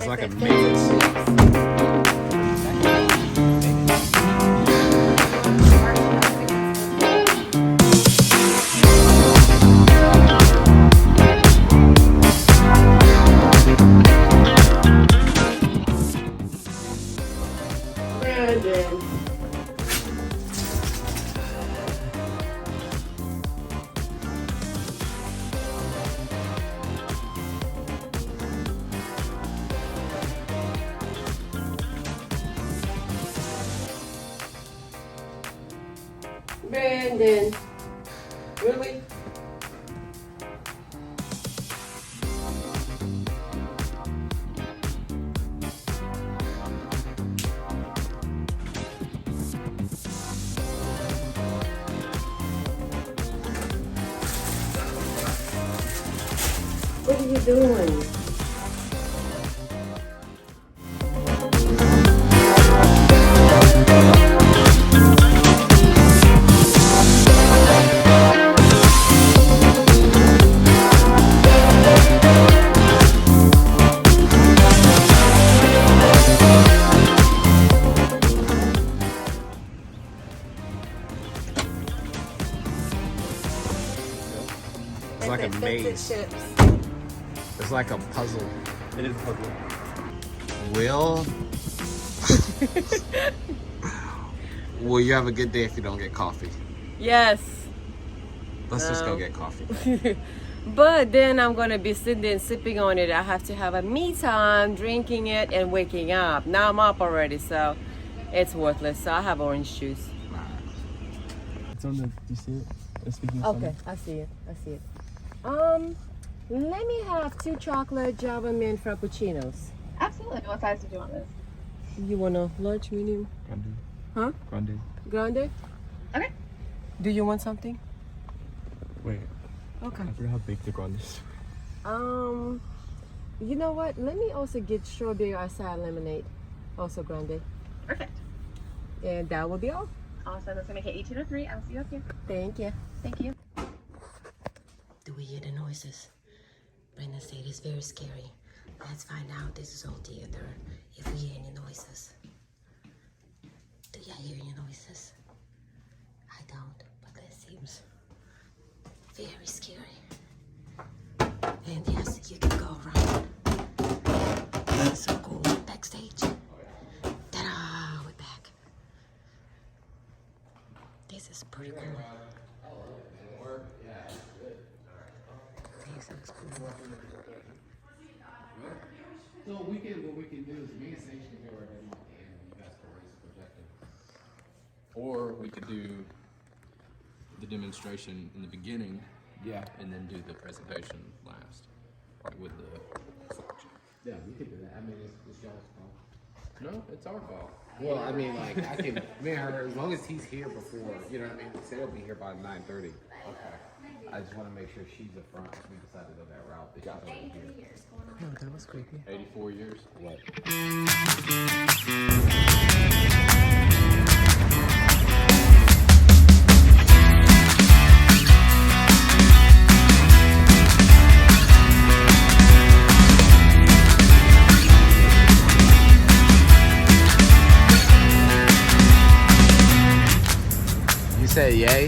It's like a maze. Brandon. Brandon. Really? What are you doing? It's like a maze. It's like a puzzle. It is a puzzle. Will Will you have a good day if you don't get coffee? Yes. Let's just go get coffee. But then I'm gonna be sitting there and sipping on it. I have to have a me time, drinking it and waking up. Now I'm up already, so it's worthless. So I have orange juice. It's on the. Do you see it? It's speaking of Okay, I see it. I see it. Let me have 2 chocolate Java mint frappuccinos. Absolutely. What size did you want this? You want a large, medium? Grande. Huh? Grande. Grande? Okay. Do you want something? Wait, Okay. I forgot how big the grande is. You know what? Let me also get strawberry acai lemonade, also grande, Perfect. and that will be all. Awesome. That's gonna make it 1803. I'll see you up here. Thank you. Thank you. Do we hear the noises? Brandon said it's very scary. Let's find out this is all theater. If we hear any noises. Do y'all hear any noises? I don't, but that seems very scary. And yes, you can go around. This is so cool. Backstage. Ta-da! We're back. This is pretty cool. This looks cool. So what we can do is me and Sage can go right in at the end and you guys can raise the projector. Or we could do the demonstration in the beginning, Yeah. and then do the presentation last, like with the reflection. Yeah, we could do that. I mean, it's y'all's fault. No, it's our fault. Well, I mean, like, I can, me and her, as long as he's here before, you know what I mean? He said he'll be here by 9:30. Okay. I just want to make sure she's up front if we decide to go that route. That she's already here. Oh, that was creepy. 84 years. What? You say yay?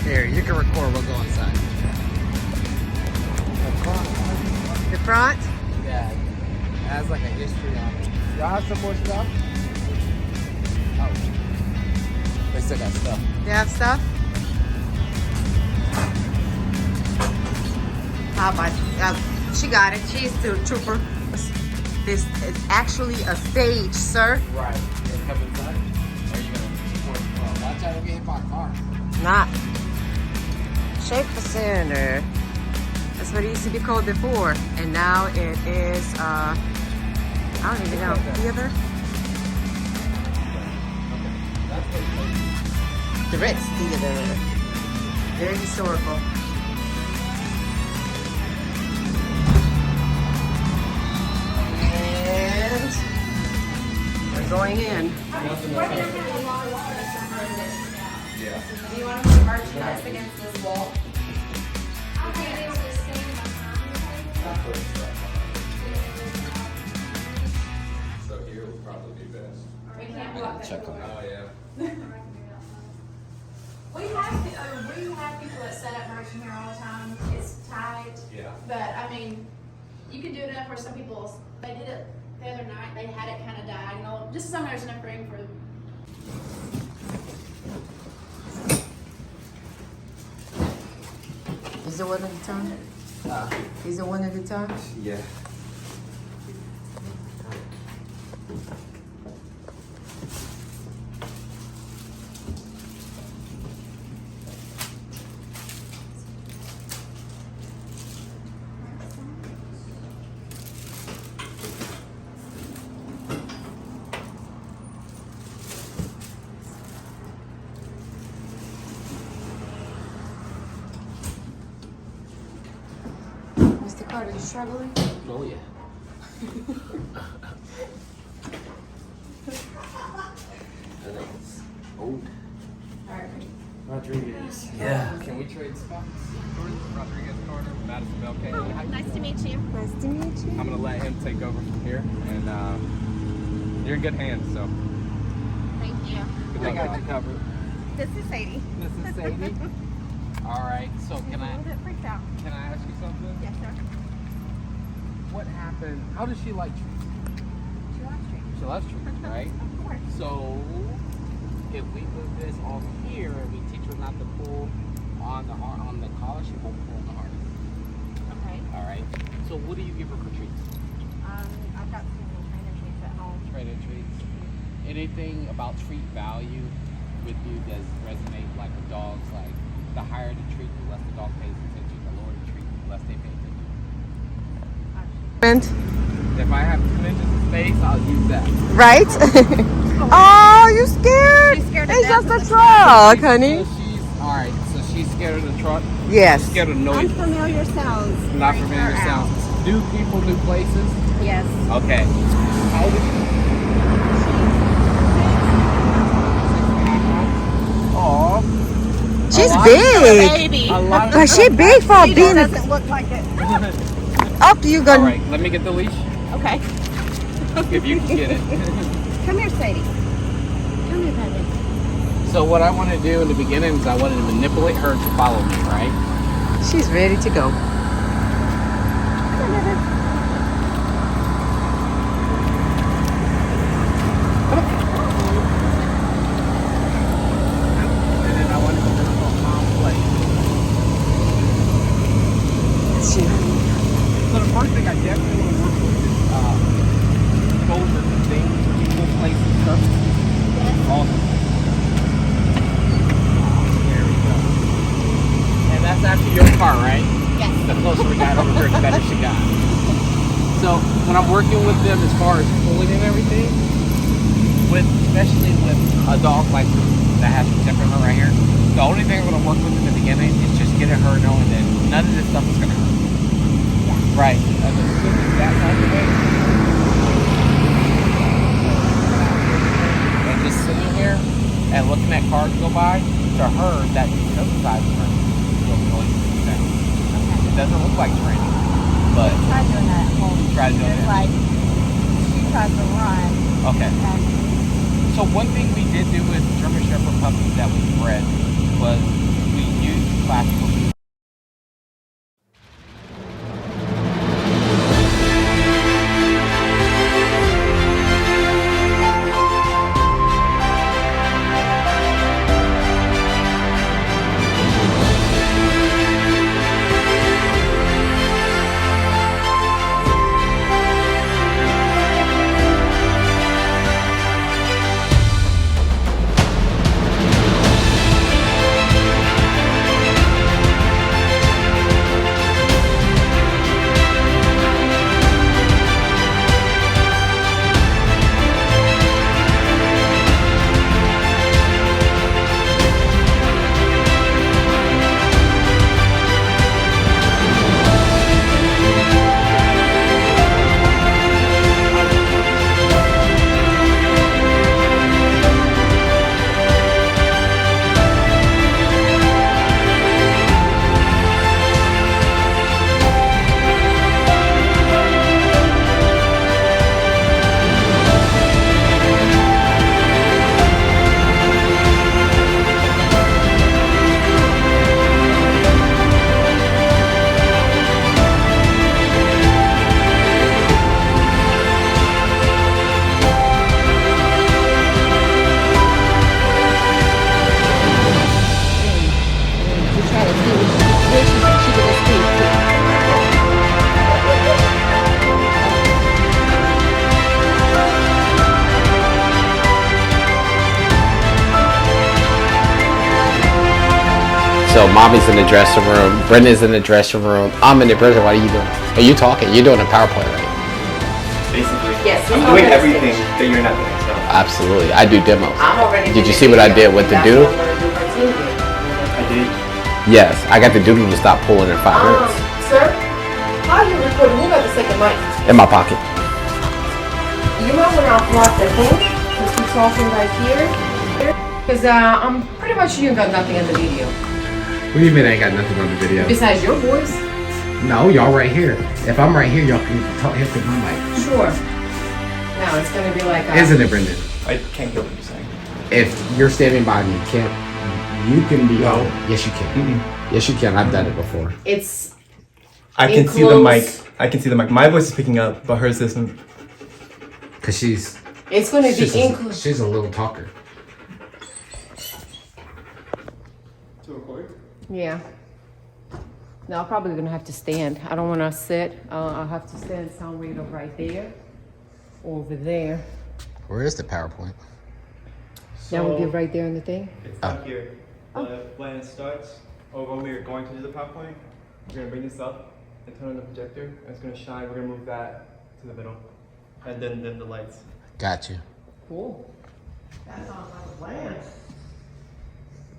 Here, you can record. We'll go inside. The front? Yeah, it has like a history on it. Y'all have some more stuff? Oh. They still got stuff. They have stuff? How about she got it. She's still a trooper. This is actually a stage, sir. Right. They come inside? Or are you gonna support the car? Watch out, don't get hit by a car. Not. Shape the center. That's what it used to be called before. And now it is, I don't even know, theater? The Ritz Theater. very historical. And we're going in. Do you want to put merchandise against this wall? So here would probably be best. We can't block that. Check on that. Oh, yeah. We have people that set up merch in here all the time. It's tight. Yeah. But I mean, you can do it enough where some people, they did it the other night, they had it kind of diagonal, just so there's enough room for. Is it one at a time? Is it one at a time? Yeah. Mr. Carter, you struggling? Oh yeah. Oh. Rodriguez. Yeah. Can we trade spots? Rodriguez Carter, Madison Belkane. Nice to meet you. Nice to meet you. I'm gonna let him take over from here, and you're in good hands. So Thank you. good luck. I got you covered. This is Sadie. This is Sadie. All right. So She's can a I little bit freaked out. ask you something? Yes, sir. What happened? How does she like trees? She likes trees. She loves trees, right? Of course. So if we move this on here and we teach her not to pull on the collar, she won't pull on the harness. Okay. All right. So what do you give her for treats? I've got some trainer treats at home. Trainer treats. Anything about treat value with you does resonate like with dogs? Like the higher the treat, the less the dog pays attention. The lower the treat, the less they pay attention. If I have 2 inches of space, I'll use that. Right? Oh, you scared? She's scared to It's death just of a the truck, honey. So she's all right. So she's scared of the truck. Yes. Scared of noise. Unfamiliar sounds. Not freak familiar her out. sounds. New people, new places. Yes. Okay. How old is she? Aw. She's A lot- big. Baby. A lot of But she big for She being doesn't look like it. up. You All gonna? right, let me get the leash. Okay. If you can get it. Come here, Sadie. Come here, baby. So what I want to do in the beginning is I wanted to manipulate her to follow me, right? She's ready to go. And then I wanted to do a calm play. She, So the first thing I definitely want to work with is shoulders and things, people, places, surfaces. Awesome. There we go. And that's after your car, right? Yes. The closer we got over her, the better she got. So when I'm working with them as far as pulling and everything, especially with a dog like that has some temperament right here, the only thing I'm going to work with in the beginning is just getting her knowing that none of this stuff is going to hurt. Yeah. Right. As soon as that's out the way, and just sitting here and looking at cars go by, to her, that exercise her. It doesn't look like training, but Try doing that at home. try to do It's it. like she tries to run. Okay. And So one thing we did do with German Shepherd puppies that we bred was we used classical. So mommy's in the dressing room, Brenda's in the dressing room, I'm in the prison. What are you doing? Are you talking? You're doing a PowerPoint, right? Basically. Yes, I'm it's doing already everything staged. that you're not doing. So Absolutely. I do demos. I'm already. Did you doing see what I video, did with the that's doodle? what I'm gonna do for TV. I did. Yes, I got the doodle to stop pulling in 5 minutes. Sir, how are you recording? You got the second mic. In my pocket. You might want to unblock the thing because we're talking right here. Because I'm pretty much sure you got nothing in the video What do you mean I ain't got nothing on the video? besides your voice. No, y'all right here. If I'm right here, y'all can talk, hit my mic. Sure. Now it's gonna be like. Isn't it, Brendan? I can't hear what you're saying. If you're standing by me, you can be No. on. Yes, you can. Yes, you can. I've done it before. It's. I can see the Enclosed. mic. I can see the mic. My voice is picking up, but hers isn't. Cause she's It's gonna be included. she's a little talker. To record? Yeah. No, I'm probably gonna have to stand. I don't wanna sit. I'll have to stand somewhere right there, over there. Where is the PowerPoint? Now we'll get right there on the thing. It's not here. But when it starts, or when we're going to do the PowerPoint, we're gonna bring this up and turn on the projector, and it's gonna shine. We're gonna move that to the middle, and then dim the lights. Got you. Cool. That sounds like a plan.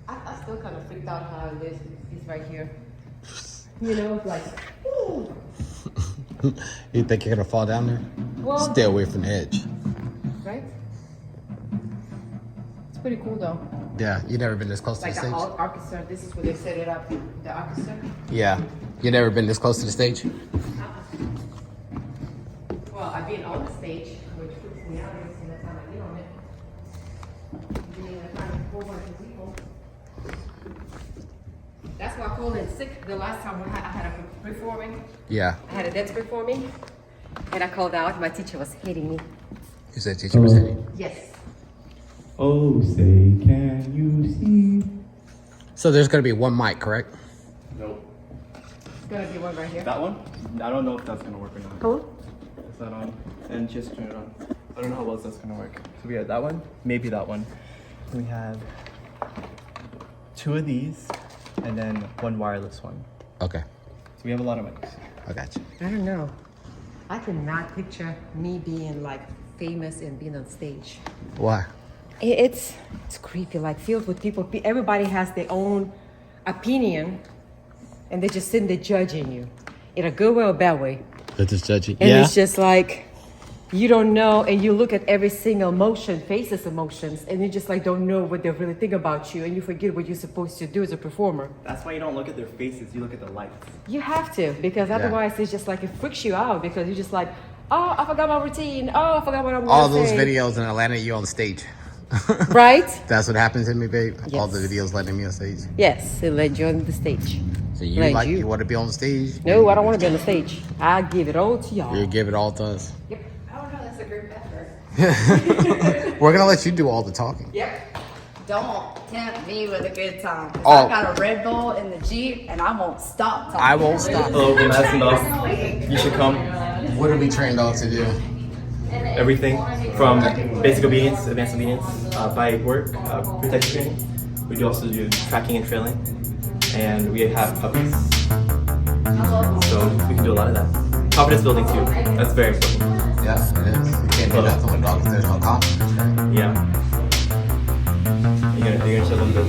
I still kind of freaked out how it is. It's right here. You know, it's like, ooh. You think you're gonna fall down there? Well, Stay away from the edge. right? It's pretty cool though. Yeah, you never been this close Like to the the stage. orchestra. This is where they set it up. The orchestra. Yeah, you never been this close to the stage. Well, I've been on the stage, which freaks me out every single time I get on it. Being in front of a whole bunch of people. That's why I called in sick the last time I had a performing. Yeah. I had a dance performing, and I called out. My teacher was hitting me. You said teacher was hitting. Yes. Oh, say, can you see? So there's gonna be one mic, correct? Nope. It's gonna be one right here. That one? I don't know if that's gonna work or not. Cool. Is that on? And just turn it on. I don't know how well that's gonna work. So we have that one, maybe that one. We have 2 of these, and then 1 wireless one. Okay, So we have a lot of mics. I got you. I don't know. I cannot picture me being like famous and being on stage. Why? It's creepy, like filled with people. Everybody has their own opinion, and they're just sitting there judging you, in a good way or bad way. They're just judging. And it's just like you don't know, and you look at every single emotion, faces emotions, and you just like don't know what they really think about you, and you forget what you're supposed to do as a performer. That's why you don't look at their faces, you look at the lights. You have to, because otherwise it's just like it freaks you out, because you're just like, oh, I forgot my routine. Oh, I forgot what I'm going to say. All those videos in Atlanta, you on stage. Right? That's what happened to me, babe. All Yes. the videos letting me on stage. Yes, it led you on the stage. So you Led like you. you want to be on the stage? No, I don't want to be on the stage. I give it all to y'all. You give it all to us. Yep. I don't know. That's a group effort. We're gonna let you do all the talking. Yep. Don't tempt me with a good time. 'Cause Oh. I got a Red Bull in the Jeep and I won't stop talking. I won't stop. Hello, we're Madison Dog. You should come. What are we trained on to do? Everything from basic obedience, advanced obedience, body work, protection training. We do also do tracking and trailing. And we have puppies. So we can do a lot of that. Confidence building too. That's very important. Yeah, it is. You can't do nothing with dogs. There's no confidence, right? Yeah. You're gonna show them the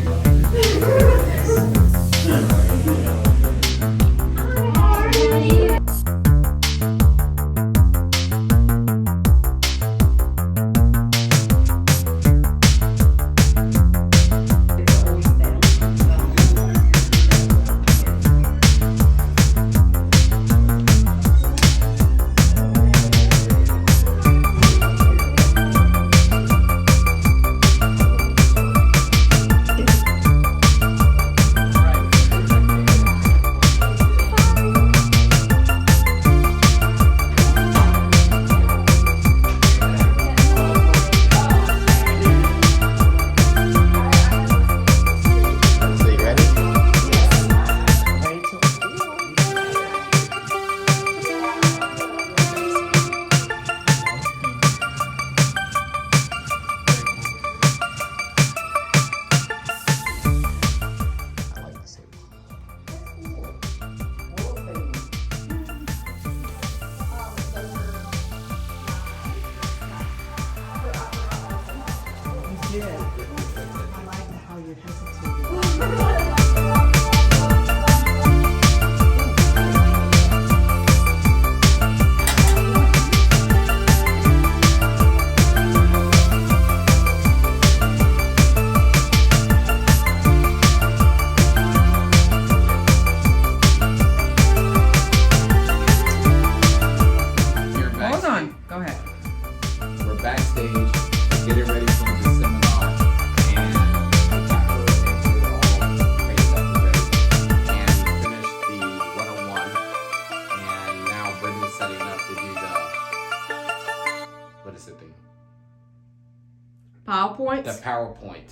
PowerPoint? The PowerPoint.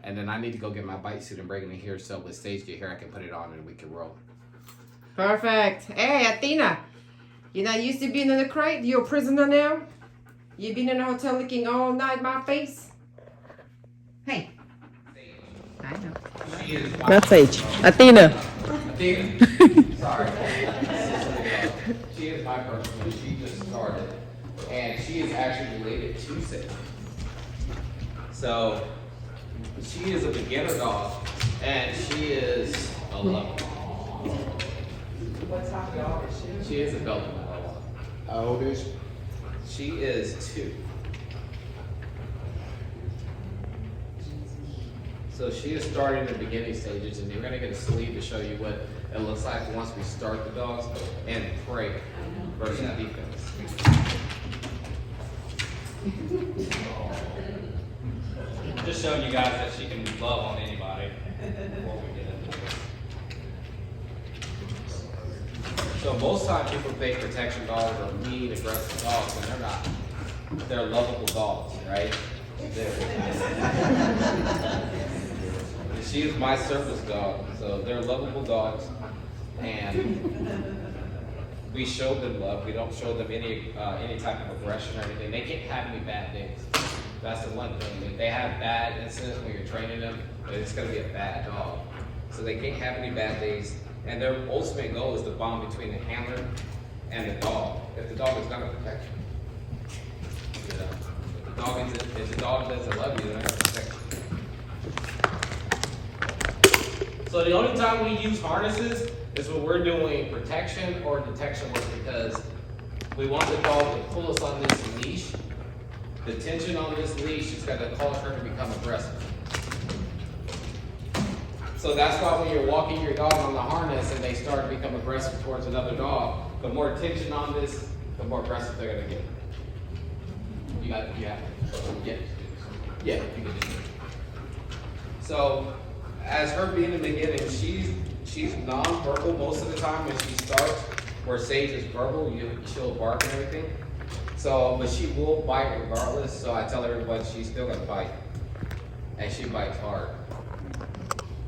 And then I need to go get my bite suit and bring it in here so with Sage get here I can put it on and we can roll. Perfect. Hey, Athena. You're not used to being in the crate? You're a prisoner now? You been in the hotel looking all night my face? Hey. I know. She is Not Sage. Athena. Athena. Sorry. She is my person when she just started. And she is actually related to Sage. So she is a beginner dog and she is a lover. What type of dog is she? She is a Belgian Malinois. How old is she? She is 2. So she is starting the beginning stages, and you're going to get a sleeve to show you what it looks like once we start the dogs and prey versus defense. Just showing you guys that she can love on anybody before we get into this. So most times people think protection dogs are mean, aggressive dogs, and they're not. They're lovable dogs, right? She is my service dog, so they're lovable dogs, and we show them love. We don't show them any type of aggression or anything. They can't have any bad days. That's the one thing. If they have bad incidents when you're training them, it's going to be a bad dog. So they can't have any bad days. And their ultimate goal is the bond between the handler and the dog. If the dog is going to protect you, you know, if the dog doesn't love you, they're not going to protect you. So the only time we use harnesses is when we're doing protection or detection work because we want the dog to pull us on this leash. The tension on this leash is going to cause her to become aggressive. So that's why when you're walking your dog on the harness and they start to become aggressive towards another dog, the more tension on this, the more aggressive they're going to get. You have to. Yeah, you can do it. So as her being in the beginning, she's non-verbal most of the time when she starts, where Sage is verbal, she'll bark and everything. So, but she will bite regardless, so I tell everyone she's still gonna bite. And she bites hard.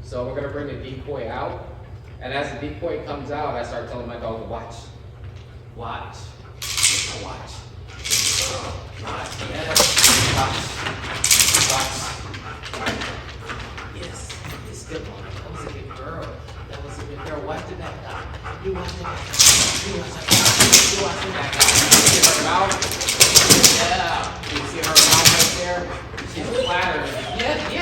So we're gonna bring the decoy out, and as the decoy comes out, I start telling my dog to watch. Watch. Watch. Watch. Yes. Watch. Watch. Yes. It's good one. That was a good girl. That was a good girl. Watch the back dog. You watch the back dog. You watch the back dog. You watch the back dog. See her mouth? Yeah. You see her mouth right there? She's flattering. Yeah.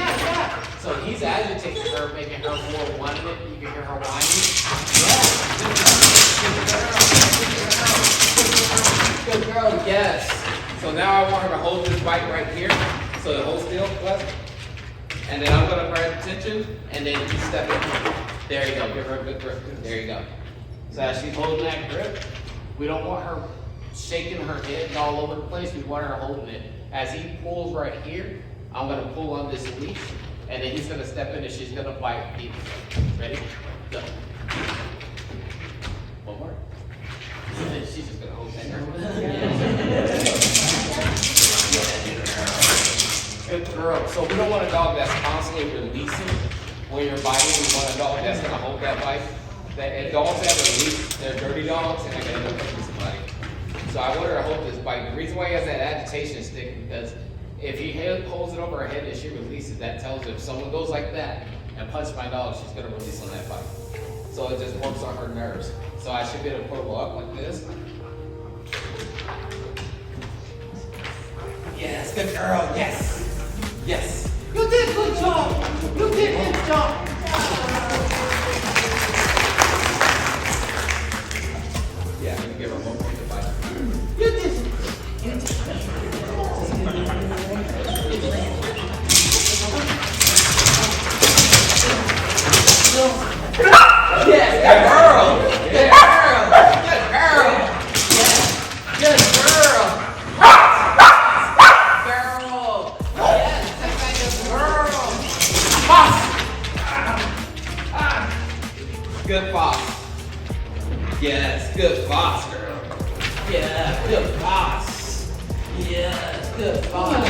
So he's agitating her, making her more wanting it. You can hear her whining. Yeah. Good girl. Yes. So now I want her to hold this bite right here. So it holds still, left. And then I'm gonna grab tension, and then you step in. There you go. Give her a good grip. There you go. So as she's holding that grip, we don't want her shaking her head and all over the place. We want her holding it. As he pulls right here, I'm gonna pull on this leash, and then he's gonna step in, and she's gonna bite deep. Ready? Go. One more. And then she's just gonna hold that grip. Good girl. So we don't want a dog that's constantly releasing when you're biting. We want a dog that's going to hold that bite. And dogs that release, they're dirty dogs and they're going to end up hurting somebody. So I want her to hold this bite. The reason why he has that agitation stick is because if he holds it over her head and she releases, that tells her if someone goes like that and punches my dog, she's going to release on that bite. So it just works on her nerves. So I should be able to pull her up like this. Yes, good girl. Yes. Yes. You did good job. You did good job. Yeah, I'm gonna give her one more to bite. You did. Yes, good girl. Good girl. Good girl. Yes. Good girl. Good boss. Yes, good boss, girl. Yeah, good boss. Yes, good boss.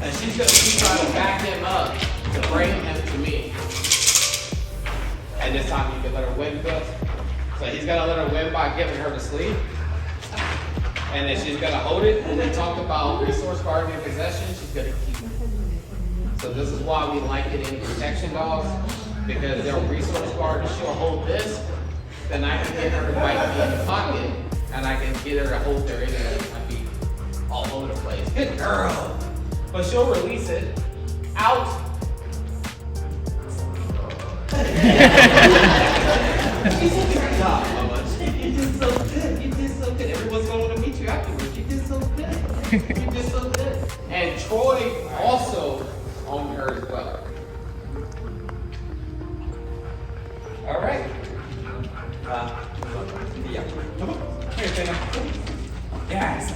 And she's gonna keep trying to back him up to bring him to me. And this time you can let her win this. So he's gonna let her win by giving her the sleep. And then she's gonna hold it. When we talk about resource guarding and possession, she's gonna keep it. So this is why we like it in protection dogs, because they're resource guarding. She'll hold this, then I can get her to bite me in the pocket, and I can get her to hold her in there and be all over the place. Good girl. But she'll release it out. You did your job, Mama. You did so good. You did so good. Everyone's gonna want to meet you afterwards. You did so good. You did so good. And Troy also owned her as well. All right. Yeah. Come on. Here, Athena. Yes.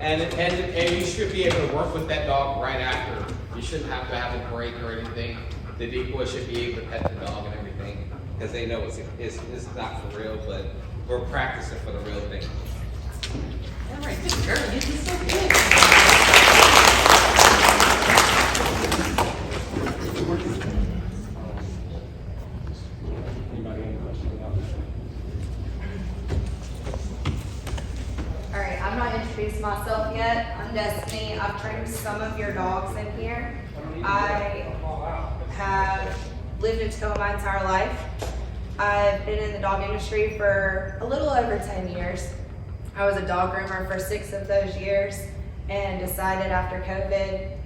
And you should be able to work with that dog right after. You shouldn't have to have a break or anything. The decoy should be able to pet the dog and everything, because they know it's not for real, but we're practicing for the real thing. All right, good girl, you did so good. All right, I'm not introduced myself yet. I'm Destiny. I've trained some of your dogs in here. I have lived in Tacoma my entire life. I've been in the dog industry for a little over 10 years. I was a dog groomer for 6 of those years and decided after COVID,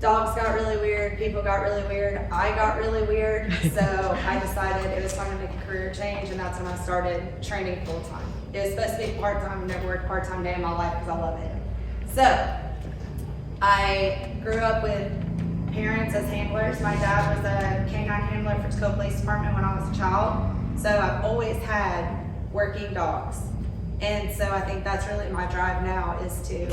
dogs got really weird, people got really weird, I got really weird, so I decided it was time to make a career change, and that's when I started training full time. It was supposed to be part-time, I've never worked part-time day in my life because I love it. So, I grew up with parents as handlers. My dad was a canine handler for Tacoma Police Department when I was a child. So I've always had working dogs. And so I think that's really my drive now, is to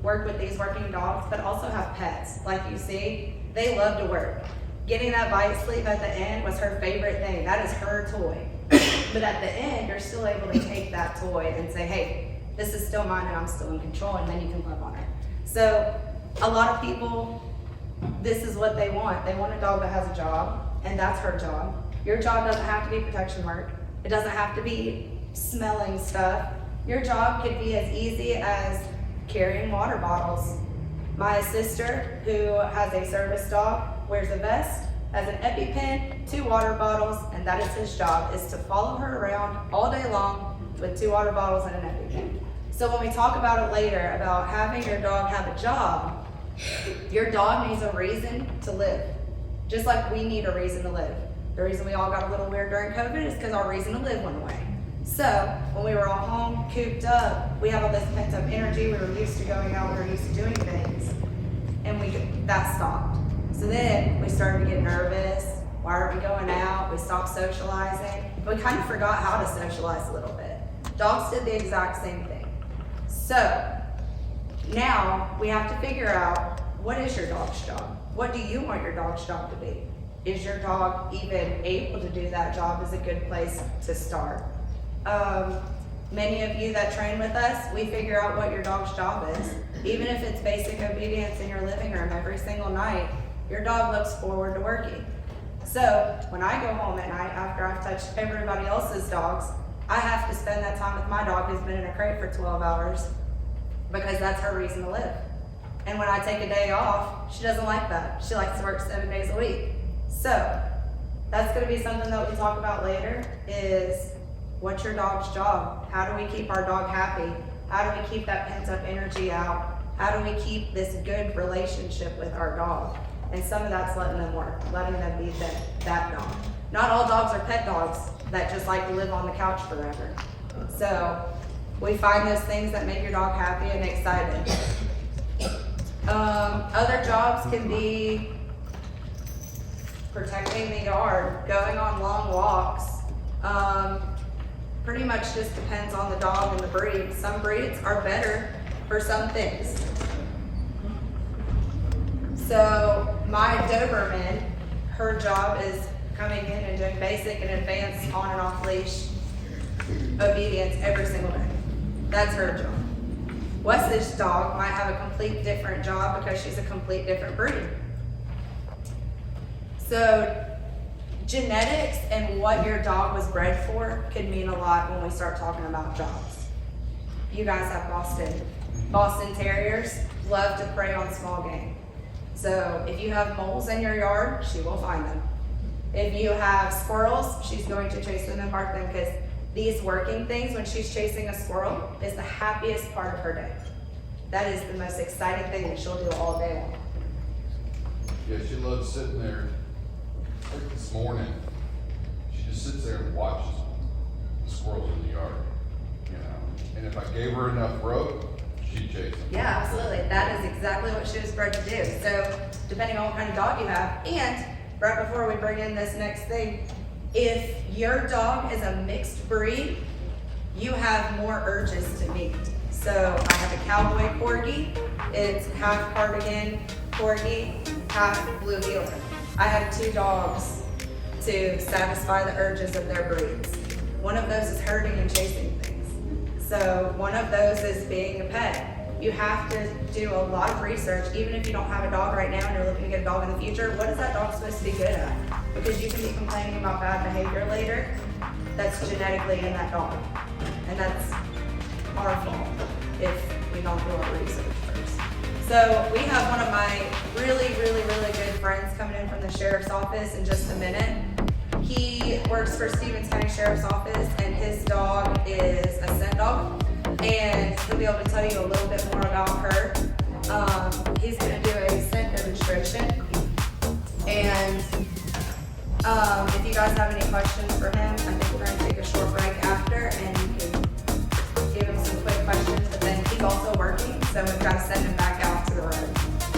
work with these working dogs, but also have pets. Like you see, they love to work. Getting that bite sleeve at the end was her favorite thing. That is her toy. But at the end, you're still able to take that toy and say, hey, this is still mine and I'm still in control, and then you can love on her. So a lot of people, this is what they want. They want a dog that has a job, and that's her job. Your job doesn't have to be protection work. It doesn't have to be smelling stuff. Your job could be as easy as carrying water bottles. My sister, who has a service dog, wears a vest, has an EpiPen, 2 water bottles, and that is his job, is to follow her around all day long with 2 water bottles and an EpiPen. So when we talk about it later, about having your dog have a job, your dog needs a reason to live, just like we need a reason to live. The reason we all got a little weird during COVID is because our reason to live went away. So when we were all home, cooped up, we had all this pent up energy. We were used to going out, we were used to doing things, and that stopped. So then we started to get nervous. Why aren't we going out? We stopped socializing. We kind of forgot how to socialize a little bit. Dogs did the exact same thing. So now we have to figure out, what is your dog's job? What do you want your dog's job to be? Is your dog even able to do that job? Is a good place to start. Many of you that train with us, we figure out what your dog's job is. Even if it's basic obedience in your living room every single night, your dog looks forward to working. So when I go home at night after I've touched everybody else's dogs, I have to spend that time with my dog who's been in a crate for 12 hours because that's her reason to live. And when I take a day off, she doesn't like that. She likes to work 7 days a week. So that's going to be something that we talk about later, is what's your dog's job? How do we keep our dog happy? How do we keep that pent up energy out? How do we keep this good relationship with our dog? And some of that's letting them work, letting them be that dog. Not all dogs are pet dogs that just like to live on the couch forever. So we find those things that make your dog happy and excited. Other jobs can be protecting the yard, going on long walks. Pretty much just depends on the dog and the breed. Some breeds are better for some things. So my Doberman, her job is coming in and doing basic and advanced on and off leash obedience every single day. That's her job. Wes's dog might have a complete different job because she's a complete different breed. So genetics and what your dog was bred for could mean a lot when we start talking about jobs. You guys have Boston Terriers love to prey on small game. So if you have moles in your yard, she will find them. If you have squirrels, she's going to chase them and park them, because these working things, when she's chasing a squirrel, is the happiest part of her day. That is the most exciting thing that she'll do all day long. Yeah, she loves sitting there. Like this morning, she just sits there and watches the squirrels in the yard, you know. And if I gave her enough rope, she'd chase them. Yeah, absolutely. That is exactly what she was bred to do. So depending on what kind of dog you have, and right before we bring in this next thing, if your dog is a mixed breed, you have more urges to meet. So I have a cowboy corgi. It's half cardigan corgi, half blue heeler. I have 2 dogs to satisfy the urges of their breeds. One of those is herding and chasing things. So one of those is being a pet. You have to do a lot of research, even if you don't have a dog right now and you're looking to get a dog in the future. What is that dog supposed to be good at? Because you can be complaining about bad behavior later. That's genetically in that dog. And that's our fault if we don't do our research first. So we have one of my really good friends coming in from the sheriff's office in just a minute. He works for Stevens County Sheriff's Office, and his dog is a scent dog, and he'll be able to tell you a little bit more about her. He's going to do a scent demonstration, and if you guys have any questions for him, I think we're going to take a short break after, and you can give him some quick questions, but then he's also working, so we've got to send him back out to the road.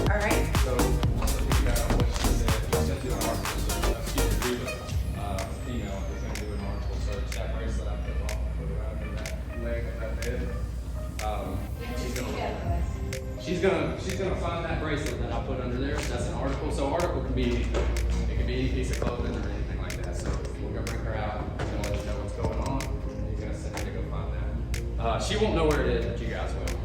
All right? So, also piggyback on what she said, she's gonna do an article search, excuse me, female is gonna do an article search, that bracelet I put off, put around her that leg of that bed. She's gonna find that bracelet that I put under there, that's an article, so article can be anything. It can be any piece of clothing or anything like that, so we're gonna bring her out, we're gonna let you know what's going on, and you're gonna send her to go find that. She won't know where it is, but you guys will.